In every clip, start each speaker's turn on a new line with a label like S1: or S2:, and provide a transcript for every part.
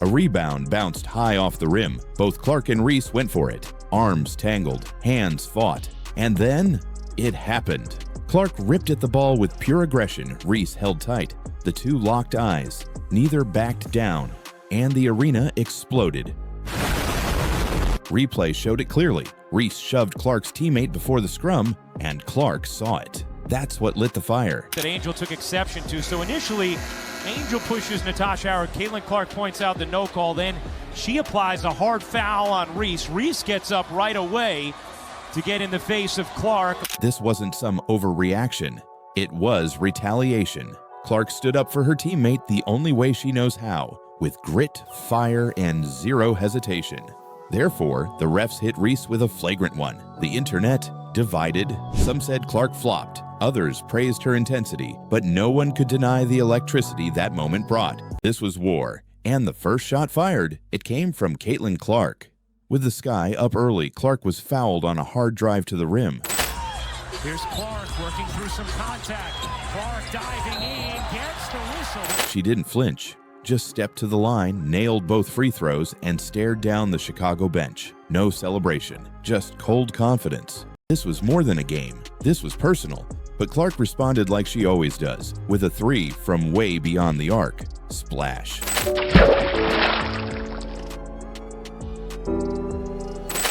S1: A rebound bounced high off the rim. Both Clark and Reese went for it. Arms tangled, hands fought, and then it happened. Clark ripped at the ball with pure aggression. Reese held tight. The two locked eyes. Neither backed down, and the arena exploded. Replay showed it clearly. Reese shoved Clark's teammate before the scrum, and Clark saw it. That's what lit the fire.
S2: That Angel took exception to. So initially, Angel pushes Natasha Howard. Caitlin Clark points out the no call. Then she applies a hard foul on Reese. Reese gets up right away to get in the face of Clark.
S1: This wasn't some overreaction. It was retaliation. Clark stood up for her teammate the only way she knows how, with grit, fire, and zero hesitation. Therefore, the refs hit Reese with a flagrant one. The internet divided. Some said Clark flopped. Others praised her intensity, but no one could deny the electricity that moment brought. This was war, and the first shot fired, it came from Caitlin Clark. With the sky up early, Clark was fouled on a hard drive to the rim.
S2: Here's Clark working through some contact. Clark diving in, gets the whistle.
S1: She didn't flinch, just stepped to the line, nailed both free throws, and stared down the Chicago bench. No celebration, just cold confidence. This was more than a game. This was personal. But Clark responded like she always does, with a three from way beyond the arc. Splash.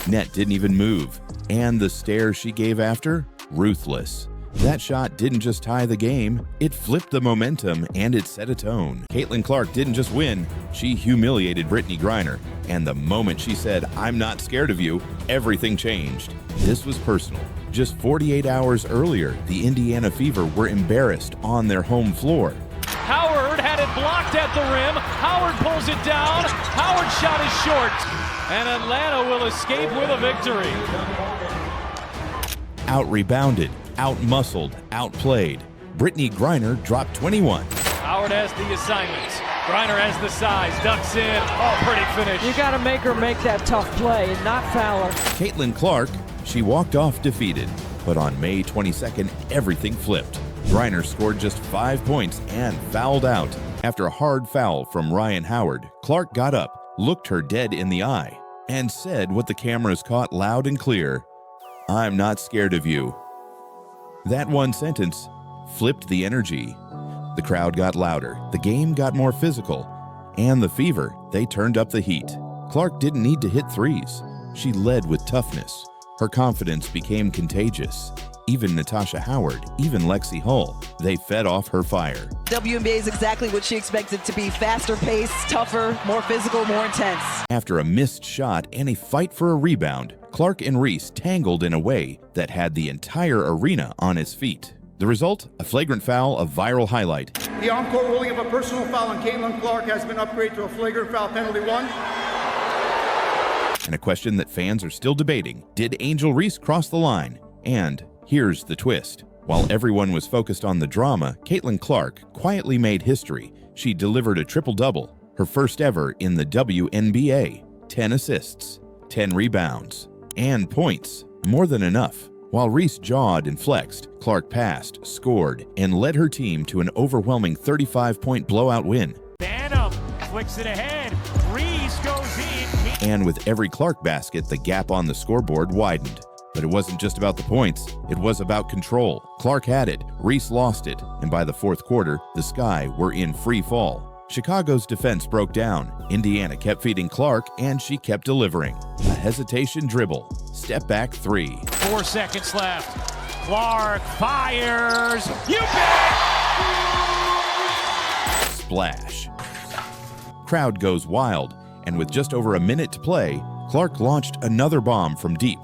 S1: Net didn't even move, and the stare she gave after? Ruthless. That shot didn't just tie the game, it flipped the momentum and it set a tone. Caitlin Clark didn't just win, she humiliated Brittney Griner. And the moment she said, "I'm not scared of you," everything changed. This was personal. Just 48 hours earlier, the Indiana Fever were embarrassed on their home floor.
S2: Howard had it blocked at the rim. Howard pulls it down. Howard's shot is short. And Atlanta will escape with a victory.
S1: Out-rebounded, out-muscled, outplayed. Brittney Griner dropped 21.
S2: Howard has the assignment. Griner has the size, ducks in. Oh, pretty finish.
S3: You got to make her make that tough play and not foul her.
S1: Caitlin Clark, she walked off defeated. But on May 22nd, everything flipped. Griner scored just 5 points and fouled out. After a hard foul from Ryan Howard, Clark got up, looked her dead in the eye, and said what the cameras caught loud and clear: "I'm not scared of you." That one sentence flipped the energy. The crowd got louder, the game got more physical, and the Fever, they turned up the heat. Clark didn't need to hit threes. She led with toughness. Her confidence became contagious. Even Natasha Howard, even Lexie Hull, they fed off her fire.
S4: WNBA is exactly what she expected to be: faster paced, tougher, more physical, more intense.
S1: After a missed shot and a fight for a rebound, Clark and Reese tangled in a way that had the entire arena on its feet. The result? A flagrant foul, a viral highlight.
S5: The on-court ruling of a personal foul on Caitlin Clark has been upgraded to a flagrant foul penalty 1.
S1: And a question that fans are still debating: did Angel Reese cross the line? And here's the twist. While everyone was focused on the drama, Caitlin Clark quietly made history. She delivered a triple-double, her first ever in the WNBA. 10 assists, 10 rebounds, and points. More than enough. While Reese jawed and flexed, Clark passed, scored, and led her team to an overwhelming 35-point blowout win.
S2: Banham flicks it ahead. Reese goes in.
S1: And with every Clark basket, the gap on the scoreboard widened. But it wasn't just about the points, it was about control. Clark had it, Reese lost it, and by the fourth quarter, the Sky were in free fall. Chicago's defense broke down. Indiana kept feeding Clark, and she kept delivering. A hesitation dribble, step back three.
S2: 4 seconds left. Clark fires. You bet!
S1: Splash. Crowd goes wild, and with just over a minute to play, Clark launched another bomb from deep.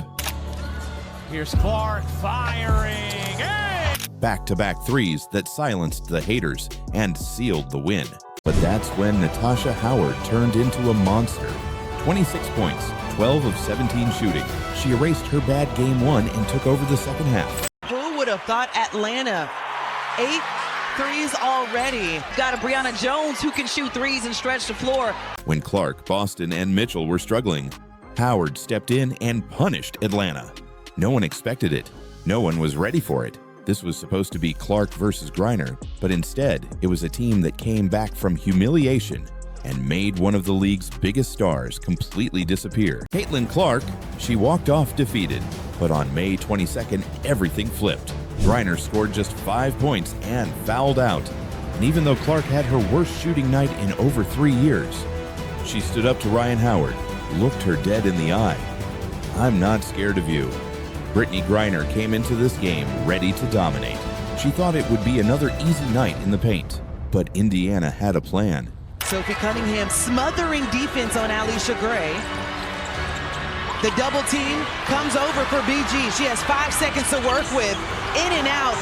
S2: Here's Clark firing. Hey!
S1: Back-to-back threes that silenced the haters and sealed the win. But that's when Natasha Howard turned into a monster. 26 points, 12 of 17 shooting. She erased her bad game one and took over the second half.
S4: Who would have thought Atlanta? 8 threes already. Got a Brianna Jones who can shoot threes and stretch the floor.
S1: When Clark, Boston, and Mitchell were struggling, Howard stepped in and punished Atlanta. No one expected it. No one was ready for it. This was supposed to be Clark versus Griner, but instead, it was a team that came back from humiliation and made one of the league's biggest stars completely disappear. Caitlin Clark, she walked off defeated, but on May 22nd, everything flipped. Griner scored just 5 points and fouled out. And even though Clark had her worst shooting night in over 3 years, she stood up to Ryan Howard, looked her dead in the eye. "I'm not scared of you." Brittney Griner came into this game ready to dominate. She thought it would be another easy night in the paint, but Indiana had a plan.
S4: Sophie Cunningham smothering defense on Alicia Gray. The double team comes over for BG. She has 5 seconds to work with. In and out.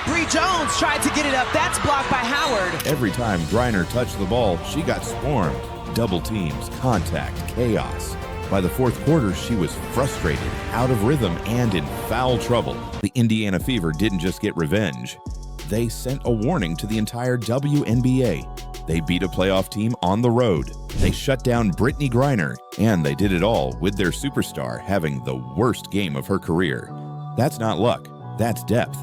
S4: Bree Jones tried to get it up. That's blocked by Howard.
S1: Every time Griner touched the ball, she got swarmed. Double teams, contact, chaos. By the fourth quarter, she was frustrated, out of rhythm, and in foul trouble. The Indiana Fever didn't just get revenge. They sent a warning to the entire WNBA. They beat a playoff team on the road. They shut down Brittney Griner, and they did it all with their superstar having the worst game of her career. That's not luck. That's depth.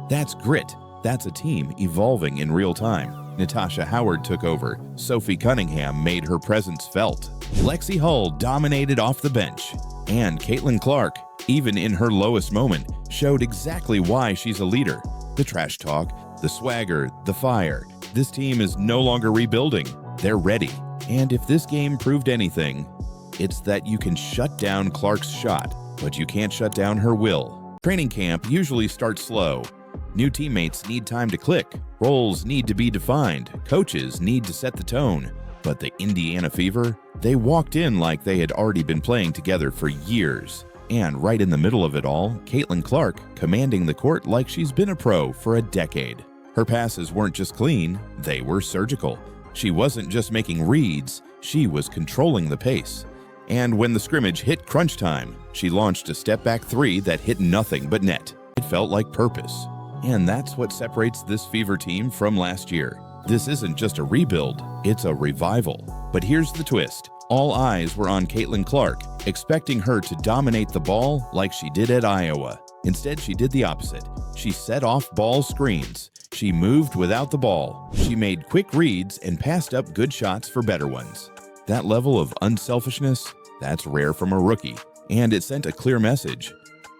S1: That's grit. That's a team evolving in real time. Natasha Howard took over. Sophie Cunningham made her presence felt. Lexie Hull dominated off the bench. And Caitlin Clark, even in her lowest moment, showed exactly why she's a leader. The trash talk, the swagger, the fire. This team is no longer rebuilding. They're ready. And if this game proved anything, it's that you can shut down Clark's shot, but you can't shut down her will. Training camp usually starts slow. New teammates need time to click. Roles need to be defined. Coaches need to set the tone. But the Indiana Fever, they walked in like they had already been playing together for years. And right in the middle of it all, Caitlin Clark commanding the court like she's been a pro for a decade. Her passes weren't just clean, they were surgical. She wasn't just making reads, she was controlling the pace. And when the scrimmage hit crunch time, she launched a step-back three that hit nothing but net. It felt like purpose. And that's what separates this Fever team from last year. This isn't just a rebuild, it's a revival. But here's the twist. All eyes were on Caitlin Clark, expecting her to dominate the ball like she did at Iowa. Instead, she did the opposite. She set off ball screens. She moved without the ball. She made quick reads and passed up good shots for better ones. That level of unselfishness, that's rare from a rookie. And it sent a clear message.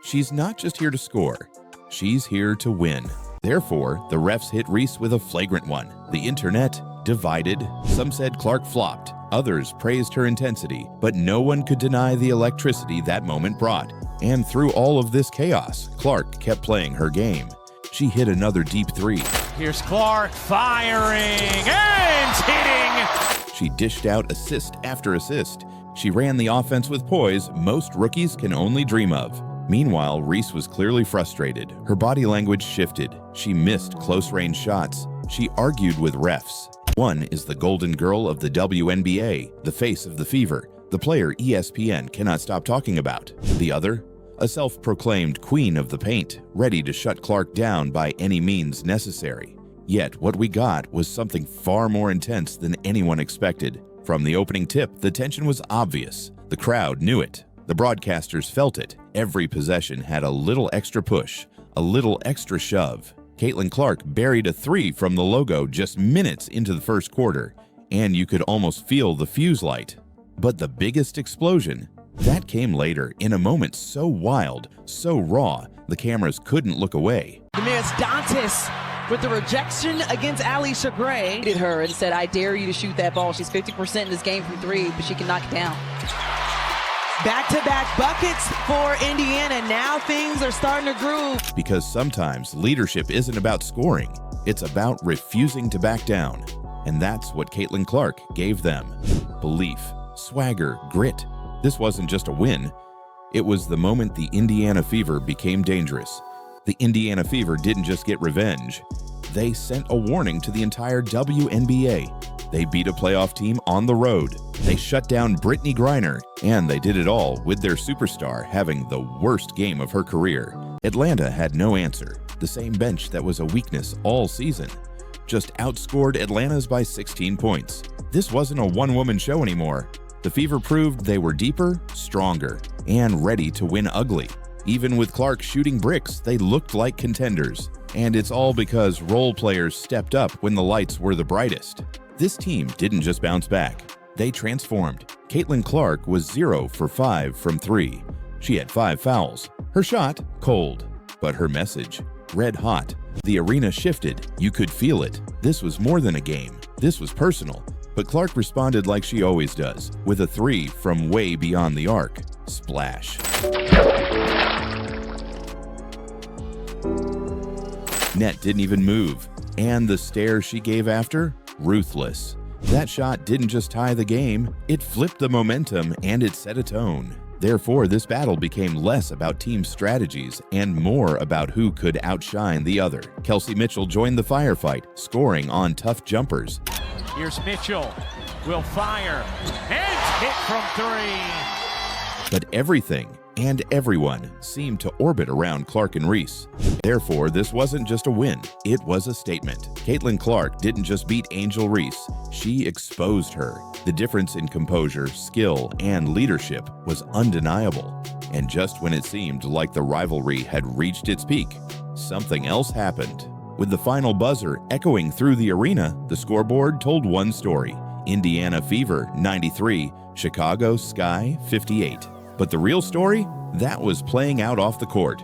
S1: She's not just here to score. She's here to win. Therefore, the refs hit Reese with a flagrant one. The internet divided. Some said Clark flopped. Others praised her intensity. But no one could deny the electricity that moment brought. And through all of this chaos, Clark kept playing her game. She hit another deep three.
S2: Here's Clark firing and hitting.
S1: She dished out assist after assist. She ran the offense with poise most rookies can only dream of. Meanwhile, Reese was clearly frustrated. Her body language shifted. She missed close-range shots. She argued with refs. One is the golden girl of the WNBA, the face of the Fever, the player ESPN cannot stop talking about. The other, a self-proclaimed queen of the paint, ready to shut Clark down by any means necessary. Yet what we got was something far more intense than anyone expected. From the opening tip, the tension was obvious. The crowd knew it. The broadcasters felt it. Every possession had a little extra push, a little extra shove. Caitlin Clark buried a three from the logo just minutes into the first quarter, and you could almost feel the fuse light. But the biggest explosion, that came later in a moment so wild, so raw, the cameras couldn't look away.
S4: Damaris Dantas with the rejection against Alicia Gray.
S6: Hit her and said, "I dare you to shoot that ball." She's 50% in this game from three, but she can knock it down.
S4: Back-to-back buckets for Indiana. Now things are starting to groove.
S1: Because sometimes leadership isn't about scoring, it's about refusing to back down. And that's what Caitlin Clark gave them. Belief, swagger, grit. This wasn't just a win. It was the moment the Indiana Fever became dangerous. The Indiana Fever didn't just get revenge. They sent a warning to the entire WNBA. They beat a playoff team on the road. They shut down Brittney Griner, and they did it all with their superstar having the worst game of her career. Atlanta had no answer. The same bench that was a weakness all season just outscored Atlanta's by 16 points. This wasn't a one-woman show anymore. The Fever proved they were deeper, stronger, and ready to win ugly. Even with Clark shooting bricks, they looked like contenders. And it's all because role players stepped up when the lights were the brightest. This team didn't just bounce back. They transformed. Caitlin Clark was 0 for 5 from 3. She had 5 fouls. Her shot, cold. But her message, red hot. The arena shifted. You could feel it. This was more than a game. This was personal. But Clark responded like she always does, with a 3 from way beyond the arc. Splash. Net didn't even move. And the stare she gave after? Ruthless. That shot didn't just tie the game, it flipped the momentum and it set a tone. Therefore, this battle became less about team strategies and more about who could outshine the other. Kelsey Mitchell joined the firefight, scoring on tough jumpers.
S2: Here's Mitchell, will fire, and hit from 3.
S1: But everything and everyone seemed to orbit around Clark and Reese. Therefore, this wasn't just a win, it was a statement. Caitlin Clark didn't just beat Angel Reese, she exposed her. The difference in composure, skill, and leadership was undeniable. And just when it seemed like the rivalry had reached its peak, something else happened. With the final buzzer echoing through the arena, the scoreboard told one story. Indiana Fever, 93, Chicago Sky, 58. But the real story? That was playing out off the court.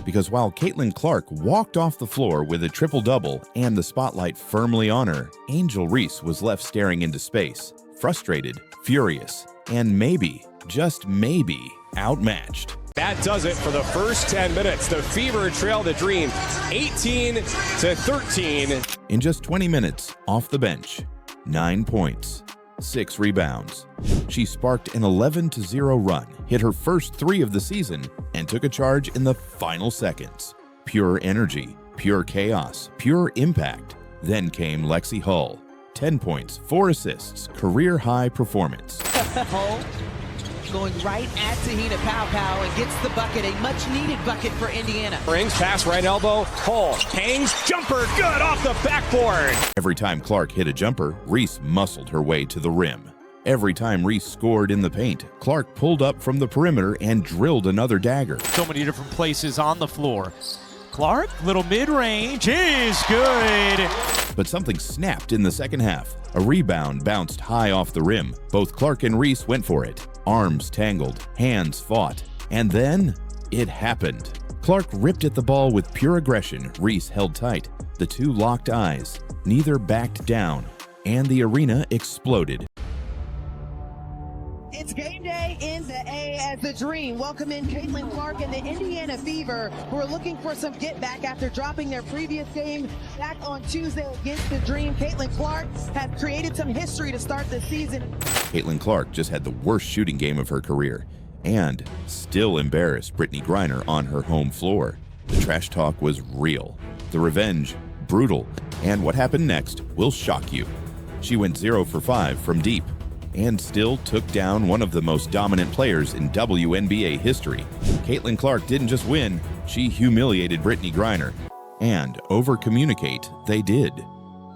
S1: Because while Caitlin Clark walked off the floor with a triple-double and the spotlight firmly on her, Angel Reese was left staring into space, frustrated, furious, and maybe, just maybe, outmatched.
S7: That does it for the first 10 minutes. The Fever trail the Dream 18-13.
S1: In just 20 minutes, off the bench, 9 points. 6 rebounds. She sparked an 11-0 run, hit her first 3 of the season, and took a charge in the final seconds. Pure energy, pure chaos, pure impact. Then came Lexie Hull. 10 points, 4 assists, career-high performance.
S4: Hull going right at Tahina Pow and gets the bucket, a much-needed bucket for Indiana.
S7: Brings, pass, right elbow, Hull, hangs, jumper, good off the backboard.
S1: Every time Clark hit a jumper, Reese muscled her way to the rim. Every time Reese scored in the paint, Clark pulled up from the perimeter and drilled another dagger.
S2: So many different places on the floor. Clark, little mid-range, is good.
S1: But something snapped in the second half. A rebound bounced high off the rim. Both Clark and Reese went for it. Arms tangled, hands fought, and then it happened. Clark ripped at the ball with pure aggression. Reese held tight. The two locked eyes. Neither backed down, and the arena exploded.
S4: It's game day in the A as the Dream welcome in Caitlin Clark and the Indiana Fever, who are looking for some get back after dropping their previous game back on Tuesday against the Dream. Caitlin Clark has created some history to start the season.
S1: Caitlin Clark just had the worst shooting game of her career and still embarrassed Brittney Griner on her home floor. The trash talk was real. The revenge, brutal. And what happened next will shock you. She went 0 for 5 from deep and still took down one of the most dominant players in WNBA history. Caitlin Clark didn't just win, she humiliated Brittney Griner. And over-communicate they did.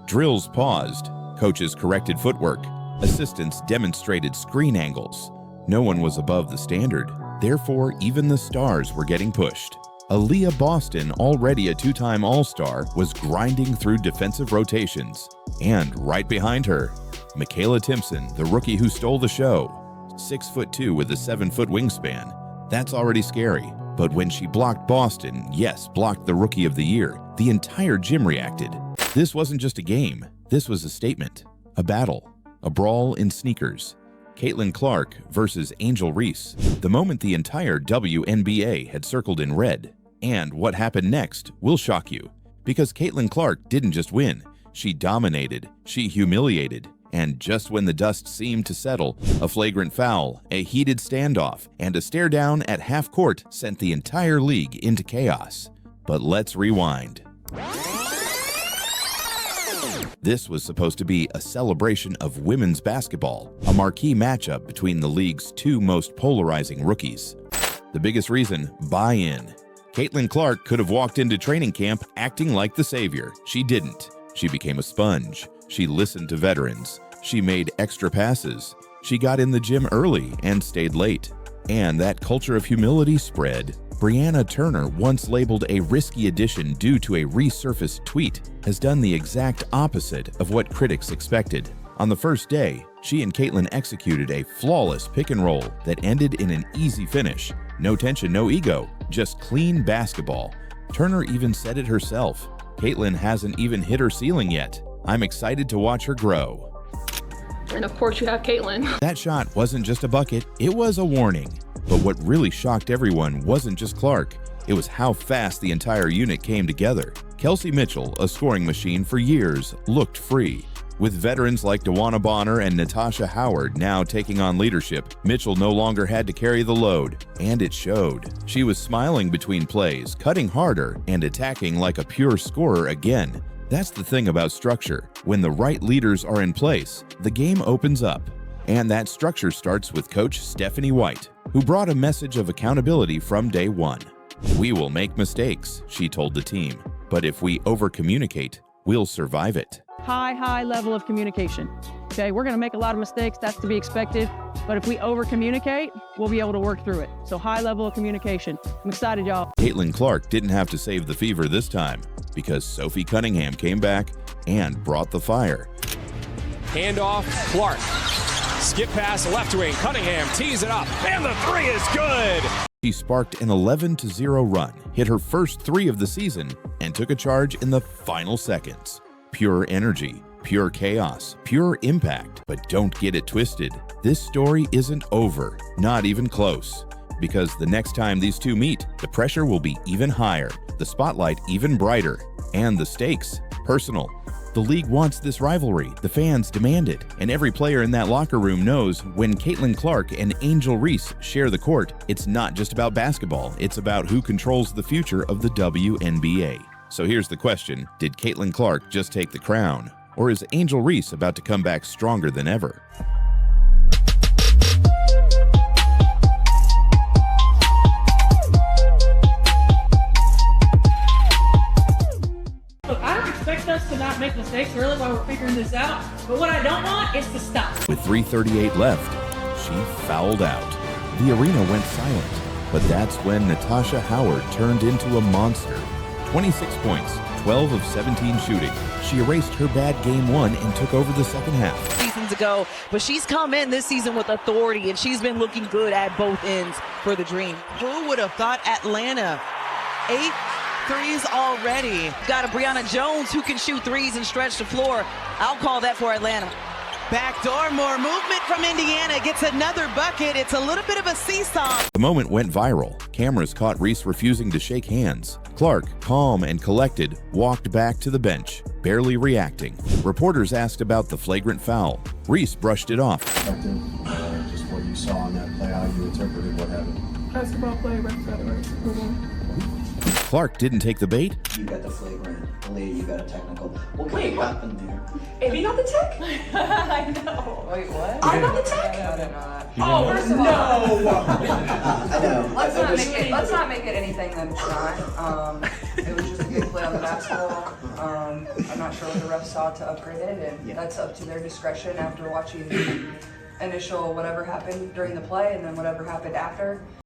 S1: Drills paused, coaches corrected footwork, assistants demonstrated screen angles. No one was above the standard, therefore even the stars were getting pushed. Aaliyah Boston, already a 2-time All-Star, was grinding through defensive rotations. And right behind her, Michaela Timpson, the rookie who stole the show. 6'2" with a 7-foot wingspan. That's already scary. But when she blocked Boston, yes, blocked the Rookie of the Year, the entire gym reacted. This wasn't just a game. This was a statement. A battle. A brawl in sneakers. Caitlin Clark versus Angel Reese. The moment the entire WNBA had circled in red. And what happened next will shock you. Because Caitlin Clark didn't just win. She dominated. She humiliated. And just when the dust seemed to settle, a flagrant foul, a heated standoff, and a stare down at half court sent the entire league into chaos. But let's rewind. This was supposed to be a celebration of women's basketball, a marquee matchup between the league's 2 most polarizing rookies. The biggest reason, buy-in. Caitlin Clark could have walked into training camp acting like the savior. She didn't. She became a sponge. She listened to veterans. She made extra passes. She got in the gym early and stayed late. And that culture of humility spread. Brianna Turner, once labeled a risky addition due to a resurfaced tweet, has done the exact opposite of what critics expected. On the first day, she and Caitlin executed a flawless pick and roll that ended in an easy finish. No tension, no ego, just clean basketball. Turner even said it herself. Caitlin hasn't even hit her ceiling yet. I'm excited to watch her grow.
S8: And of course you have Caitlin.
S1: That shot wasn't just a bucket, it was a warning. But what really shocked everyone wasn't just Clark, it was how fast the entire unit came together. Kelsey Mitchell, a scoring machine for years, looked free. With veterans like DeWanna Bonner and Natasha Howard now taking on leadership, Mitchell no longer had to carry the load, and it showed. She was smiling between plays, cutting harder, and attacking like a pure scorer again. That's the thing about structure. When the right leaders are in place, the game opens up. And that structure starts with Coach Stephanie White, who brought a message of accountability from day one. "We will make mistakes," she told the team, "but if we over-communicate, we'll survive it."
S9: High level of communication. Okay, we're going to make a lot of mistakes. That's to be expected. But if we over-communicate, we'll be able to work through it. So high level of communication. I'm excited, y'all.
S1: Caitlin Clark didn't have to save the fever this time because Sophie Cunningham came back and brought the fire.
S7: Handoff, Clark. Skip pass left wing. Cunningham tees it up, and the three is good.
S1: She sparked an 11-0 run, hit her first three of the season, and took a charge in the final seconds. Pure energy, pure chaos, pure impact. But don't get it twisted. This story isn't over, not even close. Because the next time these two meet, the pressure will be even higher, the spotlight even brighter, and the stakes personal. The league wants this rivalry, the fans demand it, and every player in that locker room knows when Caitlin Clark and Angel Reese share the court, it's not just about basketball, it's about who controls the future of the WNBA. So here's the question, did Caitlin Clark just take the crown? Or is Angel Reese about to come back stronger than ever?
S10: Look, I don't expect us to not make mistakes early while we're figuring this out, but what I don't want is to stop.
S1: With 3:38 left, she fouled out. The arena went silent, but that's when Natasha Howard turned into a monster. 26 points, 12 of 17 shooting. She erased her bad game one and took over the second half.
S6: Seasons ago, but she's come in this season with authority, and she's been looking good at both ends for the Dream.
S4: Who would have thought Atlanta? 8 threes already.
S6: Got a Brianna Jones who can shoot threes and stretch the floor. I'll call that for Atlanta.
S4: Backdoor, more movement from Indiana. Gets another bucket. It's a little bit of a seesaw.
S1: The moment went viral. Cameras caught Reese refusing to shake hands. Clark, calm and collected, walked back to the bench, barely reacting. Reporters asked about the flagrant foul. Reese brushed it off.
S11: Just what you saw in that play, how you interpreted what happened.
S8: Basketball play, ref federal.
S1: Clark didn't take the bait.
S11: You got the flagrant, Aaliyah, you got a technical. What could have happened there?
S8: Amy got the tech?
S10: I know.
S6: Wait, what?
S8: I got the tech?
S10: Oh, first of all,
S11: I know.
S12: Let's not make it anything that it's not. It was just a good play on the basketball. I'm not sure what the refs saw to upgrade it, and that's up to their discretion after watching the initial whatever happened during the play and then whatever happened after.